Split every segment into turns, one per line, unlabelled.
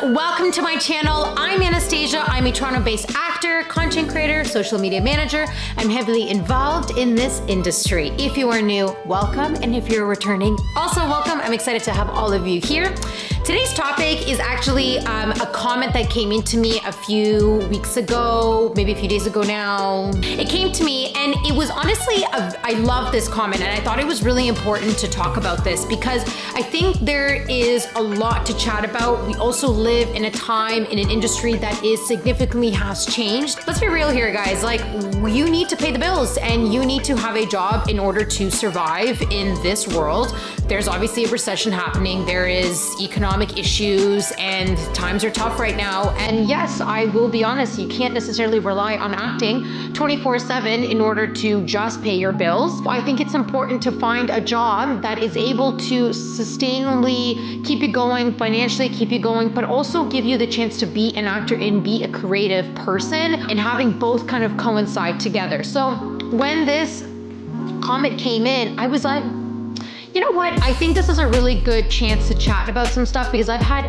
welcome to my channel. I'm Anastasia. I'm a Toronto-based actor, content creator, social media manager. I'm heavily involved in this industry. If you are new, welcome, and if you're returning, also welcome. I'm excited to have all of you here. Today's topic is actually a comment that came into me a few weeks ago, maybe a few days ago now. It came to me and it was honestly, I love this comment and I thought it was really important to talk about this because I think there is a lot to chat about. We also live in a time in an industry that is significantly has changed. Let's be real here, guys. Like, you need to pay the bills and you need to have a job in order to survive in this world. There's obviously a recession happening. There is economic issues and times are tough right now. And yes, I will be honest, you can't necessarily rely on acting 24/7 in order to just pay your bills. I think it's important to find a job that is able to sustainably keep you going, financially keep you going, but also give you the chance to be an actor and be a creative person, and having both kind of coincide together. So when this comment came in, I was like, you know what? I think this is a really good chance to chat about some stuff because I've had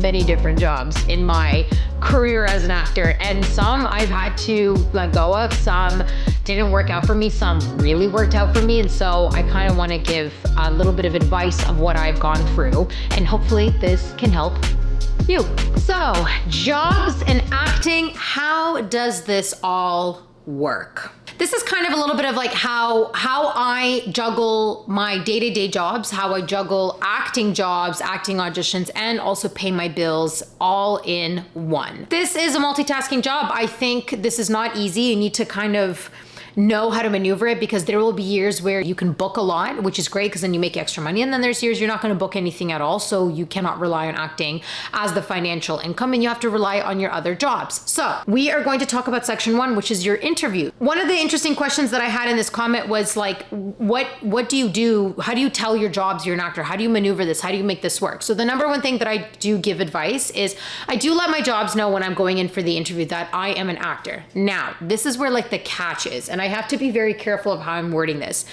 many different jobs in my career as an actor, and some I've had to let go of, some didn't work out for me, some really worked out for me. And so I kind of want to give a little bit of advice of what I've gone through, and hopefully this can help you. So, jobs and acting, how does this all work? This is kind of a little bit of like how I juggle my day-to-day jobs, how I juggle acting jobs, acting auditions, and also pay my bills all in one. This is a multitasking job. I think this is not easy. You need to kind of know how to maneuver it because there will be years where you can book a lot, which is great because then you make extra money. And then there's years you're not going to book anything at all. So you cannot rely on acting as the financial income and you have to rely on your other jobs. So we are going to talk about section 1, which is your interview. One of the interesting questions that I had in this comment was like, what do you do? How do you tell your jobs you're an actor? How do you maneuver this? How do you make this work? So the number one thing that I do give advice is I do let my jobs know when I'm going in for the interview that I am an actor. Now, this is where like the catch is, and I have to be very careful of how I'm wording this.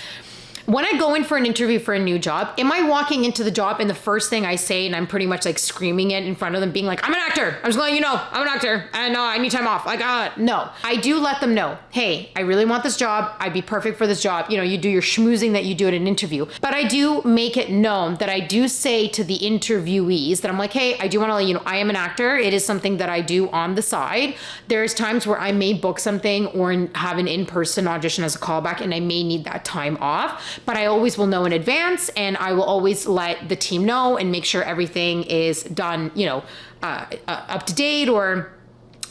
When I go in for an interview for a new job, am I walking into the job and the first thing I say, and I'm pretty much like screaming it in front of them, being like, I'm an actor. I'm just letting you know, I'm an actor. And I need time off. Like, no. I do let them know, hey, I really want this job. I'd be perfect for this job. You know, you do your schmoozing that you do at an interview. But I do make it known that I do say to the interviewees that I'm like, hey, I do want to let you know, I am an actor. It is something that I do on the side. There's times where I may book something or have an in-person audition as a callback, and I may need that time off. But I always will know in advance, and I will always let the team know and make sure everything is done, you know, up to date, or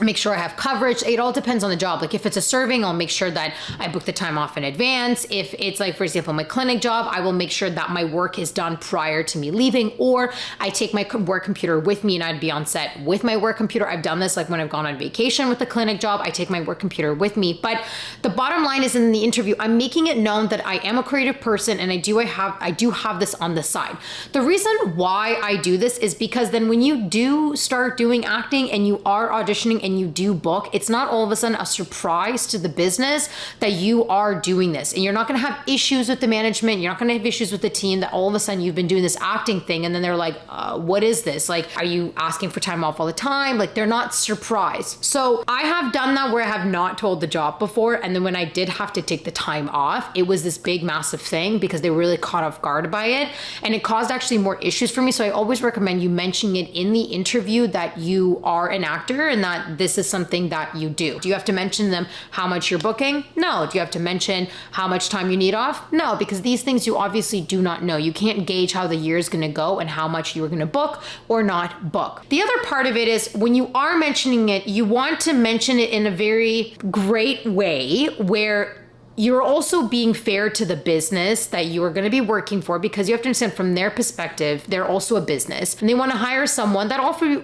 make sure I have coverage. It all depends on the job. Like if it's a serving, I'll make sure that I book the time off in advance. If it's like, for example, my clinic job, I will make sure that my work is done prior to me leaving, or I take my work computer with me and I'd be on set with my work computer. I've done this like when I've gone on vacation with the clinic job, I take my work computer with me. But the bottom line is in the interview, I'm making it known that I am a creative person and I do have this on the side. The reason why I do this is because then when you do start doing acting and you are auditioning and you do book, it's not all of a sudden a surprise to the business that you are doing this. And you're not going to have issues with the management. You're not going to have issues with the team that all of a sudden you've been doing this acting thing. And then they're like, what is this? Like, are you asking for time off all the time? Like, they're not surprised. So I have done that where I have not told the job before. And then when I did have to take the time off, it was this big, massive thing because they were really caught off guard by it. And it caused actually more issues for me. So I always recommend you mentioning it in the interview that you are an actor and that this is something that you do. Do you have to mention them how much you're booking? No. Do you have to mention how much time you need off? No, because these things you obviously do not know. You can't gauge how the year is going to go and how much you are going to book or not book. The other part of it is when you are mentioning it, you want to mention it in a very great way where you're also being fair to the business that you are going to be working for, because you have to understand from their perspective, they're also a business and they want to hire someone that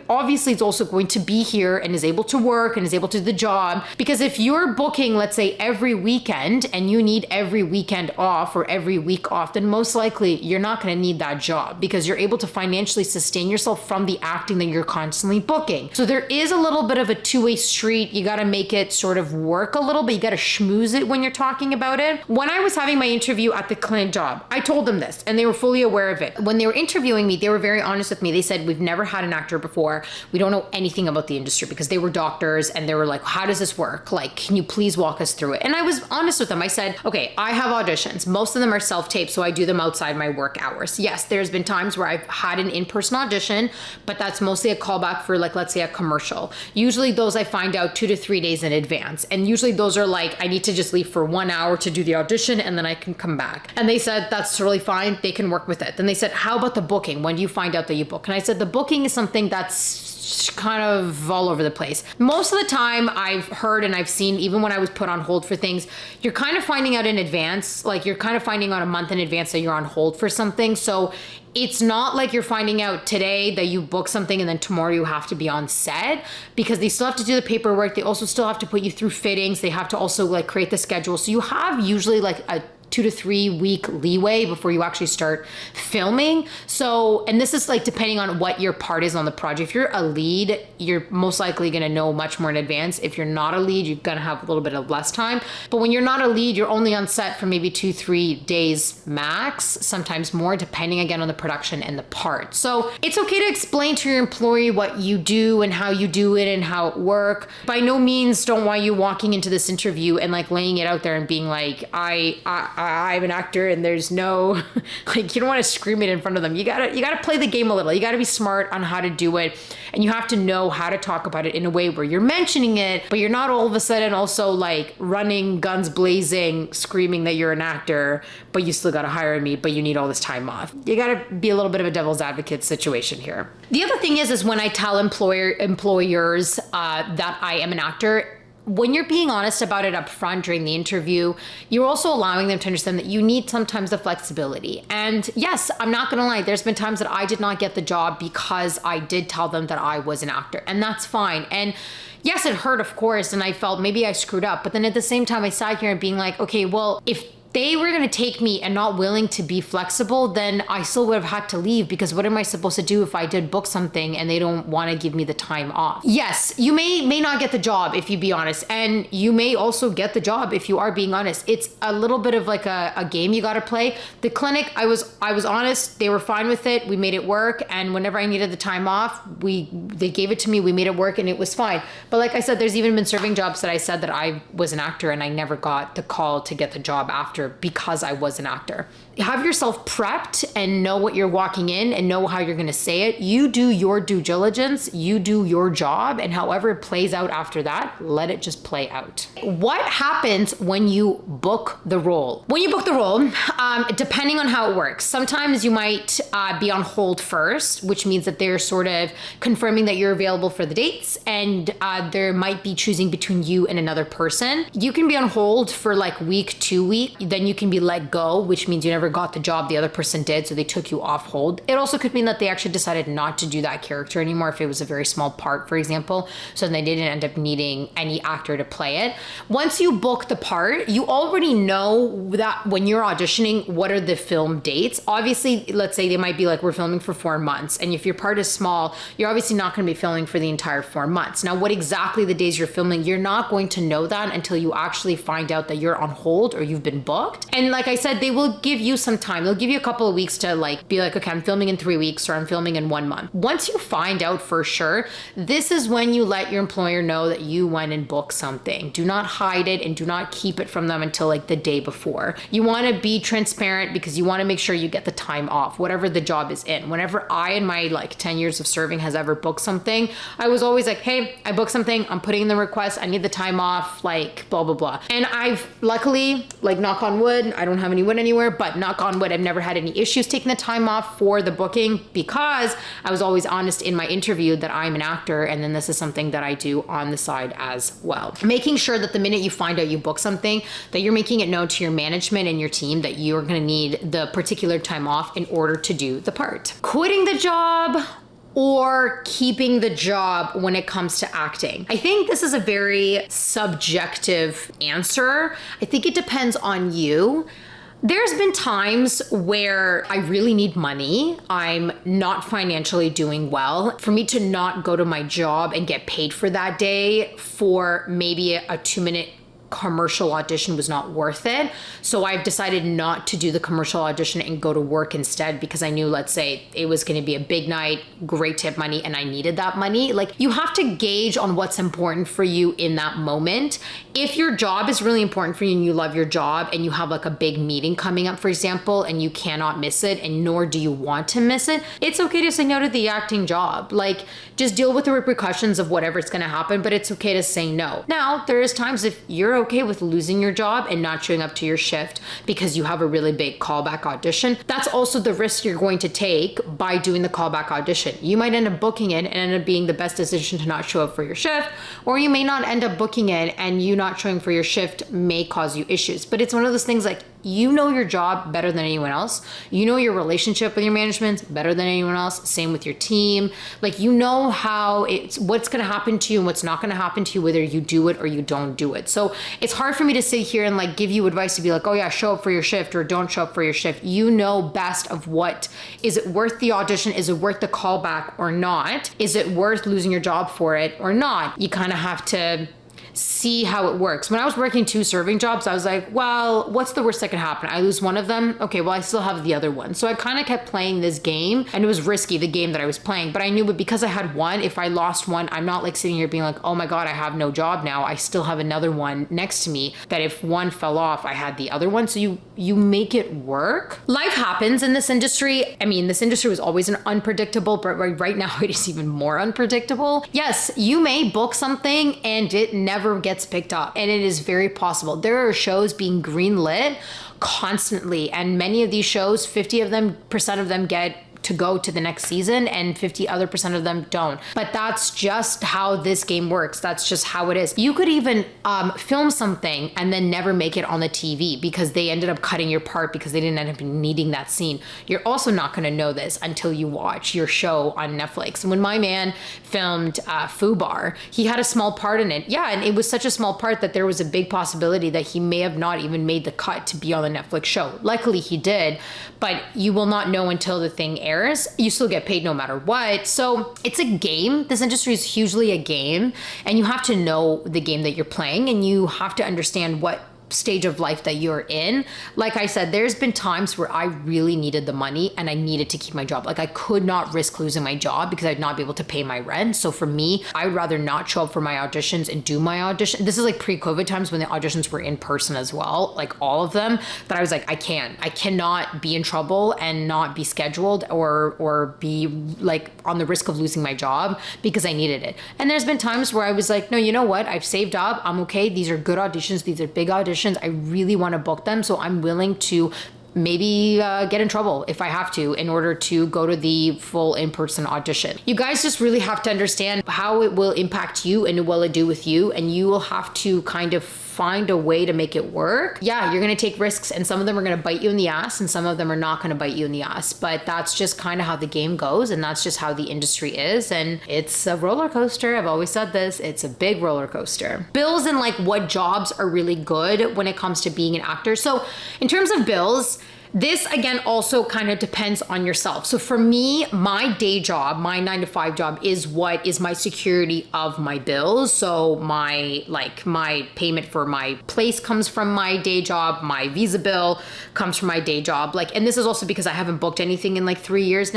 obviously is also going to be here and is able to work and is able to do the job. Because if you're booking, let's say every weekend and you need every weekend off or every week off, then most likely you're not going to need that job because you're able to financially sustain yourself from the acting that you're constantly booking. So there is a little bit of a two-way street. You got to make it sort of work a little, but you got to schmooze it when you're talking talking about it. When I was having my interview at the clinic job, I told them this and they were fully aware of it. When they were interviewing me, they were very honest with me. They said, we've never had an actor before. We don't know anything about the industry, because they were doctors and they were like, how does this work? Like, can you please walk us through it? And I was honest with them. I said, okay, I have auditions. Most of them are self-taped, so I do them outside my work hours. Yes, there's been times where I've had an in-person audition, but that's mostly a callback for, like, let's say a commercial. Usually those I find out 2 to 3 days in advance. And usually those are like, I need to just leave for 1 hour to do the audition and then I can come back. And they said, that's totally fine. They can work with it. Then they said, how about the booking? When do you find out that you book? And I said, the booking is something that's kind of all over the place. Most of the time I've heard and I've seen, even when I was put on hold for things, you're kind of finding out in advance, like you're kind of finding out a month in advance that you're on hold for something. So it's not like you're finding out today that you book something and then tomorrow you have to be on set, because they still have to do the paperwork. They also still have to put you through fittings. They have to also like create the schedule. So you have usually like a 2 to 3 week leeway before you actually start filming. So, and this is like depending on what your part is on the project. If you're a lead, you're most likely going to know much more in advance. If you're not a lead, you're going to have a little bit of less time. But when you're not a lead, you're only on set for maybe 2-3 days max, sometimes more, depending again on the production and the part. So it's okay to explain to your employee what you do and how you do it and how it works. By no means don't want you walking into this interview and like laying it out there and being like, I'm an actor and there's no, like, you don't want to scream it in front of them. You gotta play the game a little. You gotta be smart on how to do it. And you have to know how to talk about it in a way where you're mentioning it, but you're not all of a sudden also like running guns blazing, screaming that you're an actor, but you still gotta hire me, but you need all this time off. You gotta be a little bit of a devil's advocate situation here. The other thing is when I tell employers that I am an actor, when you're being honest about it up front during the interview, you're also allowing them to understand that you need sometimes the flexibility. And yes, I'm not gonna lie, there's been times that I did not get the job because I did tell them that I was an actor, and that's fine. And yes, it hurt, of course, and I felt maybe I screwed up, but then at the same time I sat here and being like, okay, well, if they were gonna take me and not willing to be flexible, then I still would have had to leave, because what am I supposed to do if I did book something and they don't wanna give me the time off? Yes, you may not get the job if you be honest, and you may also get the job if you are being honest. It's a little bit of like a game you gotta play. The clinic, I was honest, they were fine with it, we made it work, and whenever I needed the time off, they gave it to me, we made it work, and it was fine. But like I said, there's even been serving jobs that I said that I was an actor and I never got the call to get the job after, because I was an actor. Have yourself prepped and know what you're walking in and know how you're gonna say it. You do your due diligence, you do your job, and however it plays out after that, let it just play out. What happens when you book the role? When you book the role, depending on how it works, sometimes you might be on hold first, which means that they're sort of confirming that you're available for the dates, and there might be choosing between you and another person. You can be on hold for like week, 2 weeks, then you can be let go, which means you never got the job, the other person did, so they took you off hold. It also could mean that they actually decided not to do that character anymore if it was a very small part, for example, so they didn't end up needing any actor to play it. Once you book the part, you already know that when you're auditioning, what are the film dates. Obviously, let's say they might be like, we're filming for 4 months, and if your part is small, you're obviously not going to be filming for the entire 4 months. Now, what exactly the days you're filming, you're not going to know that until you actually find out that you're on hold or you've been booked. And like I said, they will give you some time. They'll give you a couple of weeks to like be like, okay, I'm filming in 3 weeks, or I'm filming in 1 month. Once you find out for sure, this is when you let your employer know that you went and booked something. Do not hide it and do not keep it from them until like the day before. You want to be transparent because you want to make sure you get the time off, whatever the job is in. Whenever I, in my like 10 years of serving, has ever booked something, I was always like, hey, I booked something, I'm putting in the request, I need the time off, like blah, blah, blah. And I've luckily, like knock on wood, I don't have any wood anywhere, but knock on wood, I've never had any issues taking the time off for the booking, because I was always honest in my interview that I'm an actor, and then this is something that I do on the side as well. Making sure that the minute you find out you book something, that you're making it known to your management and your team that you're gonna need the particular time off in order to do the part. Quitting the job or keeping the job when it comes to acting. I think this is a very subjective answer. I think it depends on you. There's been times where I really need money. I'm not financially doing well. For me to not go to my job and get paid for that day for maybe a 2-minute commercial audition was not worth it. So I've decided not to do the commercial audition and go to work instead, because I knew, let's say it was going to be a big night, great tip money, and I needed that money. Like, you have to gauge on what's important for you in that moment. If your job is really important for you and you love your job and you have like a big meeting coming up, for example, and you cannot miss it, and nor do you want to miss it, it's okay to say no to the acting job. Like, just deal with the repercussions of whatever's going to happen, but it's okay to say no. Now, there is times if you're okay with losing your job and not showing up to your shift because you have a really big callback audition, that's also the risk you're going to take by doing the callback audition. You might end up booking it and end up being the best decision to not show up for your shift, or you may not end up booking it and you not showing for your shift may cause you issues. But it's one of those things, like, you know your job better than anyone else. You know your relationship with your management better than anyone else. Same with your team. Like, you know what's going to happen to you and what's not going to happen to you, whether you do it or you don't do it. So it's hard for me to sit here and like give you advice to be like, oh yeah, show up for your shift or don't show up for your shift. You know best of what, is it worth the audition? Is it worth the callback or not? Is it worth losing your job for it or not? You kind of have to see how it works. When I was working 2 serving jobs, I was like, well, what's the worst that could happen? I lose one of them. Okay, well, I still have the other one. So I kind of kept playing this game, and it was risky, the game that I was playing, but I knew, but because I had one, if I lost one, I'm not like sitting here being like, oh my God, I have no job now. I still have another one next to me that if one fell off, I had the other one. So you make it work. Life happens in this industry. I mean, this industry was always an unpredictable, but right now it is even more unpredictable. Yes, you may book something and it never gets picked up, and it is very possible. There are shows being greenlit constantly, and many of these shows, 50% of them get to go to the next season, and 50% of them don't. But that's just how this game works. That's just how it is. You could even film something and then never make it on the TV because they ended up cutting your part because they didn't end up needing that scene. You're also not going to know this until you watch your show on Netflix. And when my man filmed FUBAR, he had a small part in it. Yeah, and it was such a small part that there was a big possibility that he may have not even made the cut to be on the Netflix show. Luckily he did, but you will not know until the thing airs. You still get paid no matter what. So it's a game. This industry is hugely a game, and you have to know the game that you're playing, and you have to understand what stage of life that you're in. Like I said, there's been times where I really needed the money and I needed to keep my job. Like, I could not risk losing my job because I'd not be able to pay my rent. So for me, I'd rather not show up for my auditions and do my audition. This is like pre-COVID times when the auditions were in person as well, like all of them, that I was like, I cannot be in trouble and not be scheduled or be like on the risk of losing my job because I needed it. And there's been times where I was like, no, you know what? I've saved up. I'm okay. These are good auditions. These are big auditions. I really want to book them. So I'm willing to maybe get in trouble if I have to in order to go to the full in-person audition. You guys just really have to understand how it will impact you and what it'll do with you. And you will have to kind of find a way to make it work. Yeah, you're gonna take risks, and some of them are gonna bite you in the ass and some of them are not gonna bite you in the ass. But that's just kind of how the game goes, and that's just how the industry is. And it's a roller coaster. I've always said this, it's a big roller coaster. Bills and like what jobs are really good when it comes to being an actor. So in terms of bills, this again also kind of depends on yourself. So for me, my day job, my 9-to-5 job is what is my security of my bills. So my payment for my place comes from my day job, my visa bill comes from my day job. And this is also because I haven't booked anything in like 4 years.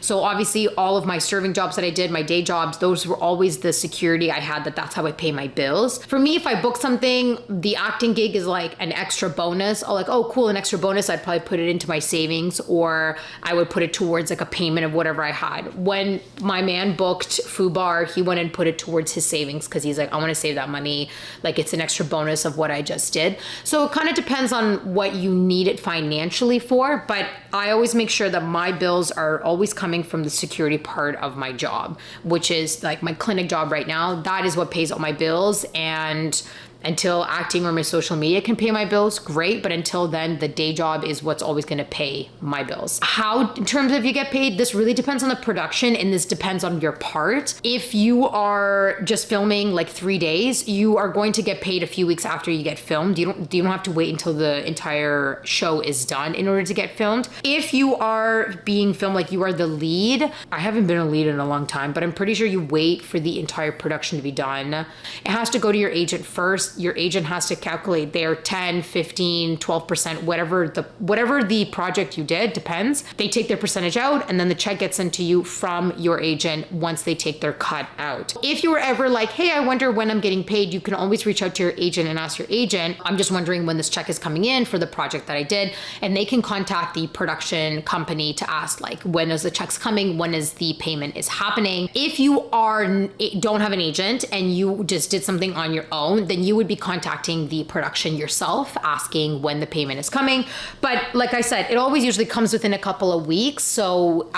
So obviously all of my serving jobs that I did, my day jobs, those were always the security I had, that's how I pay my bills. For me, if I book something, the acting gig is like an extra bonus. Or like, oh cool, an extra bonus, I'd probably put it into my savings, or I would put it towards like a payment of whatever I had. When my man booked FUBAR, he went and put it towards his savings because he's like, I want to save that money. Like, it's an extra bonus of what I just did. So it kind of depends on what you need it financially for, but I always make sure that my bills are always coming from the security part of my job, which is like my clinic job right now. That is what pays all my bills, and until acting or my social media can pay my bills, great. But until then, the day job is what's always going to pay my bills. How, in terms of you get paid, this really depends on the production, and this depends on your part. If you are just filming like 3 days, you are going to get paid a few weeks after you get filmed. You don't have to wait until the entire show is done in order to get filmed. If you are being filmed like you are the lead, I haven't been a lead in a long time, but I'm pretty sure you wait for the entire production to be done. It has to go to your agent first. Your agent has to calculate their 10, 15, 12%, whatever the project you did, depends. They take their percentage out, and then the check gets sent to you from your agent once they take their cut out. If you were ever like, hey, I wonder when I'm getting paid, you can always reach out to your agent and ask your agent, I'm just wondering when this check is coming in for the project that I did. And they can contact the production company to ask, like, when is the checks coming? When is the payment is happening? If you don't have an agent and you just did something on your own, then you would be contacting the production yourself, asking when the payment is coming. But like I said, it always usually comes within a couple of weeks. So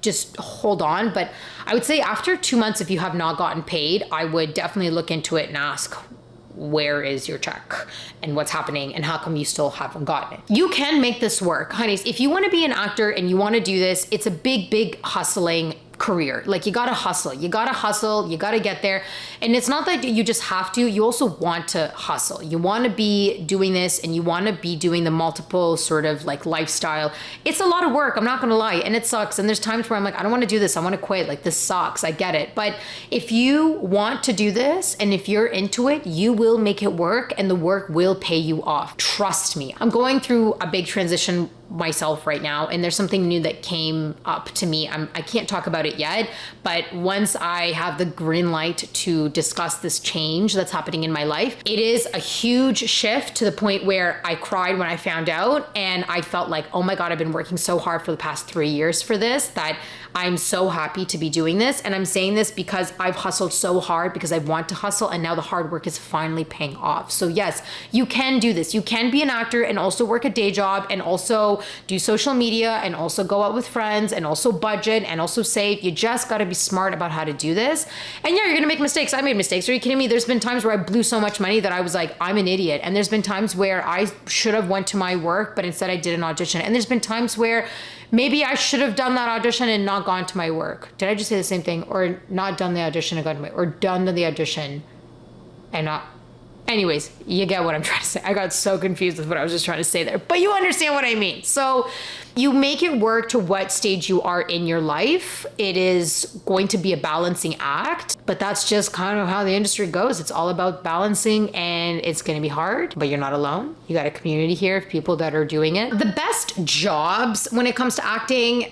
just hold on. But I would say after 2 months, if you have not gotten paid, I would definitely look into it and ask, where is your check and what's happening and how come you still haven't gotten it? You can make this work, honeys. If you want to be an actor and you want to do this, it's a big hustling career. Like, you gotta hustle, you gotta get there. And it's not that you just have to, you also want to hustle. You want to be doing this and you want to be doing the multiple sort of like lifestyle. It's a lot of work, I'm not gonna lie, and it sucks. And there's times where I'm like, I don't want to do this, I want to quit, like this sucks, I get it. But if you want to do this and if you're into it, you will make it work and the work will pay you off. Trust me. I'm going through a big transition myself right now, and there's something new that came up to me. I can't talk about it yet, but once I have the green light to discuss this change that's happening in my life, it is a huge shift to the point where I cried when I found out, and I felt like, oh my God, I've been working so hard for the past 3 years for this, that I'm so happy to be doing this. And I'm saying this because I've hustled so hard because I want to hustle, and now the hard work is finally paying off. So yes, you can do this. You can be an actor and also work a day job and also do social media and also go out with friends and also budget and also save. You just got to be smart about how to do this. And yeah, you're going to make mistakes. I made mistakes. Are you kidding me? There's been times where I blew so much money that I was like, I'm an idiot. And there's been times where I should have went to my work, but instead I did an audition. And there's been times where maybe I should have done that audition and not gone to my work. Did I just say the same thing? Or not done the audition and gone to my, or done the audition and not. Anyways, you get what I'm trying to say. I got so confused with what I was just trying to say there, but you understand what I mean. So you make it work to what stage you are in your life. It is going to be a balancing act, but that's just kind of how the industry goes. It's all about balancing, and it's going to be hard, but you're not alone. You got a community here of people that are doing it. The best jobs when it comes to acting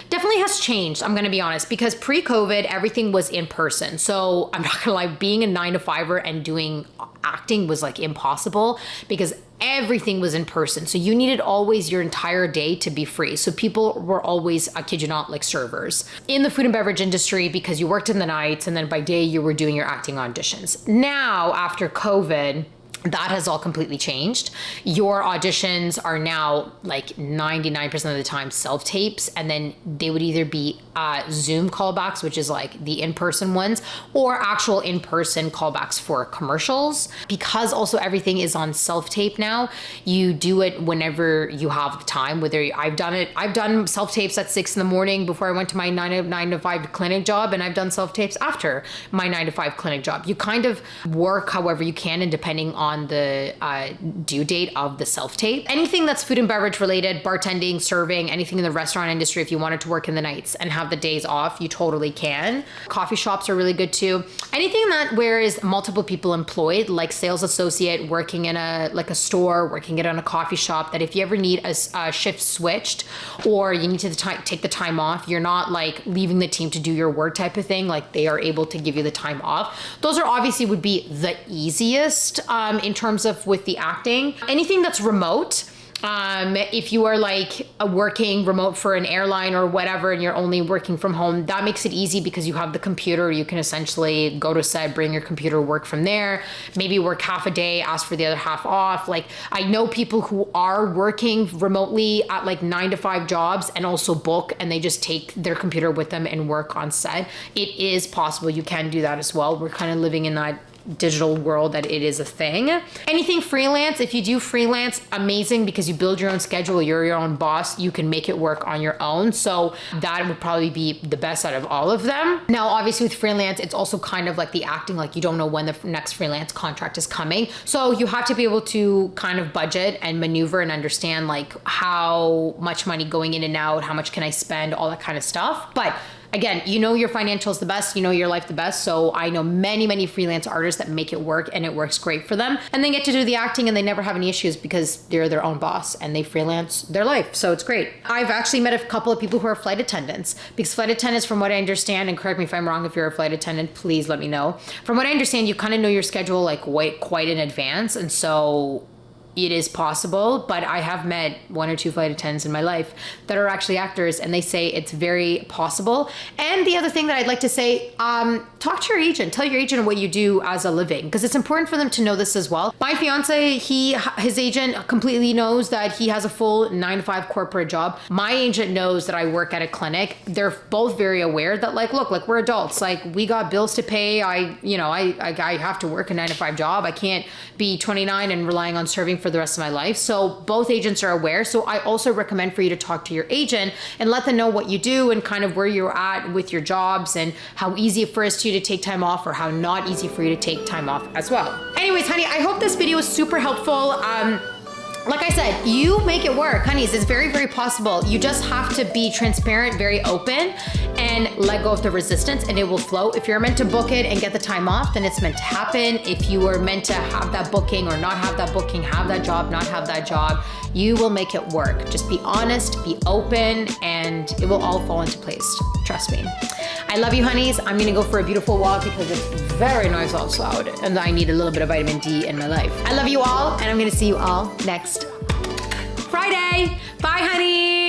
definitely has changed, I'm gonna be honest, because pre-COVID, everything was in person. So I'm not gonna lie, being a 9-to-5er and doing acting was like impossible because everything was in person. So you needed always your entire day to be free. So people were always, I kid you not, like servers in the food and beverage industry because you worked in the nights and then by day you were doing your acting auditions. Now, after COVID, that has all completely changed. Your auditions are now like 99% of the time self-tapes, and then they would either be Zoom callbacks, which is like the in-person ones, or actual in-person callbacks for commercials. Because also everything is on self-tape now, you do it whenever you have the time. Whether I've done self-tapes at 6 a.m. before I went to my 9 to 5 clinic job, and I've done self-tapes after my 9 to 5 clinic job. You kind of work however you can, and depending on the due date of the self-tape. Anything that's food and beverage related, bartending, serving, anything in the restaurant industry, if you wanted to work in the nights and have the days off, you totally can. Coffee shops are really good too. Anything that where is multiple people employed, like sales associate, working in a store, working it on a coffee shop, that if you ever need a shift switched or you need to take the time off, you're not like leaving the team to do your work type of thing, like they are able to give you the time off. Those are obviously would be the easiest in terms of with the acting. Anything that's remote, if you are like working remote for an airline or whatever and you're only working from home, that makes it easy because you have the computer. You can essentially go to set, bring your computer, work from there, maybe work half a day, ask for the other half off. Like I know people who are working remotely at like 9 to 5 jobs and also book, and they just take their computer with them and work on set. It is possible. You can do that as well. We're kind of living in that digital world that it is a thing. Anything freelance, if you do freelance, amazing, because you build your own schedule, you're your own boss, you can make it work on your own. So that would probably be the best out of all of them. Now, obviously with freelance, it's also kind of like the acting, like you don't know when the next freelance contract is coming. So you have to be able to kind of budget and maneuver and understand like how much money going in and out, how much can I spend, all that kind of stuff. But again, you know your financials the best, you know your life the best. So I know many freelance artists that make it work and it works great for them. And they get to do the acting and they never have any issues because they're their own boss and they freelance their life. So it's great. I've actually met a couple of people who are flight attendants, because flight attendants, from what I understand, and correct me if I'm wrong, if you're a flight attendant, please let me know. From what I understand, you kind of know your schedule like quite in advance. And so it is possible, but I have met 1 or 2 flight attendants in my life that are actually actors, and they say it's very possible. And the other thing that I'd like to say, talk to your agent. Tell your agent what you do as a living, because it's important for them to know this as well. My fiance, his agent completely knows that he has a full 9-to-5 corporate job. My agent knows that I work at a clinic. They're both very aware that like, look, like we're adults, like we got bills to pay. I have to work a 9-to-5 job. I can't be 29 and relying on serving for the rest of my life. So both agents are aware. So I also recommend for you to talk to your agent and let them know what you do and kind of where you're at with your jobs and how easy it is for you to take time off or how not easy for you to take time off as well. Anyways, honey, I hope this video was super helpful. Like I said, you make it work, honeys. It's very possible. You just have to be transparent, very open, and let go of the resistance, and it will flow. If you're meant to book it and get the time off, then it's meant to happen. If you are meant to have that booking or not have that booking, have that job, not have that job, you will make it work. Just be honest, be open, and it will all fall into place. Trust me. I love you, honeys. I'm gonna go for a beautiful walk because it's very noisy outside and I need a little bit of vitamin D in my life. I love you all, and I'm gonna see you all next Friday. Bye, honey.